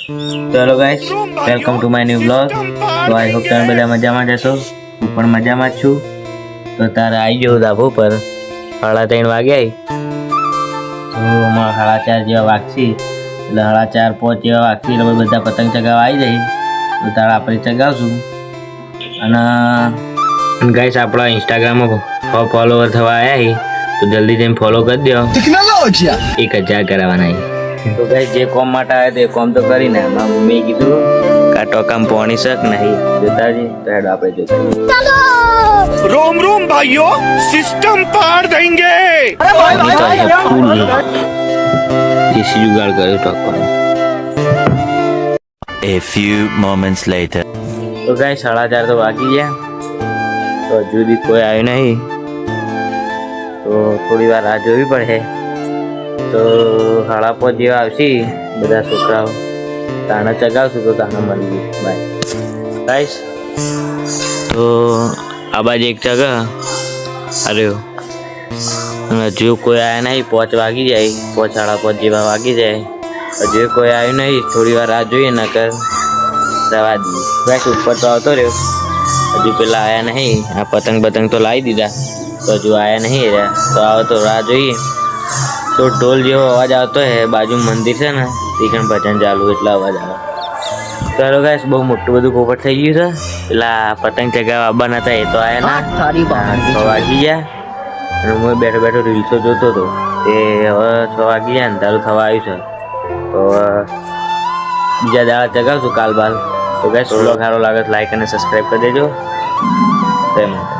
ચલો guys, welcome to my new blog. તો I hope તમે બધા મજામાં જશો. હું પણ મજામાં જ છું. તો તારે આવી ગયો ધાબો પર 3:30 વાગ્યા. તો હમણાં 4:30 જેવા વાગશી, એટલે 4:30-5 જેવા વાગશી એટલે બધા પતંગ ચગાવવા આવી જાય. તો તારે આપણે ચગાવશું. અને ગાઈસ, આપણા ઇન્સ્ટાગ્રામમાં ફોલોવર થવા આવ્યા તો જલ્દી જઈને ફોલો કરી દો. 1000 કરાવવાના. તો ગાઈસ, જે કોમ માટે આવ્યા તે કોમ તો કરીને મેં કીધું કાટો કામ પોણી શક નહીં જોતાજી. તો હેડો આપણે જોતા रोम रोम भाइयों, सिस्टम पार देंगे. ફૂલ દેશી જુગાડ કર્યો ટોકવાનો. A few moments later. તો ગાઈસ, 4:30 તો વાગી ગયા. તો હજુ સુધી કોઈ આવ્યું નહીં. તો થોડી વાર રાહ જોવી પડે. તો 5:30 જેવા આવશે બધા છોકરાઓ. તાણે ચગાવશું તો તાણે મળીએ. Bye guys. તો આ બાજુ એક ચગા અરે હજુ કોઈ આવ્યા નહીં. 5 વાગી જાય, 5:30 જેવા વાગી જાય. હજુ કોઈ આવ્યું નહીં. થોડી વાર રાહ જોઈએ નકર રવા દઈએ. ગાઈસ, ઉપર તો આવતો રહ્યો. હજુ પેલા આવ્યા નહીં. આ પતંગ તો લાવી દીધા. તો હજુ આવ્યા નહીં રહ્યા. તો આવે તો રાહ જોઈએ. તો ઢોલ જેવો અવાજ આવતો હે. બાજુ મંદિર છે ને, તીખણ ભજન ચાલુ એટલે અવાજ આવે. ચાલો ગાઈસ, બહુ મોટું બધું પોપટ થઈ ગયું છે. પેલા પતંગ ચગાવવા આવવાના હતા એ તો આયા ના. 6 વાગી ગયા. અને હું બેઠો રીલ્સો જોતો હતો. તે હવે 6 વાગી ગયા. અંધારું થવા આવ્યું છે. તો બીજા દાડા ચગાવશું કાલ બાલ. તો ગાઈસ, વ્લોગ સારો લાગે તો લાઈક અને સબસ્ક્રાઈબ કરી દેજો. જય માતા.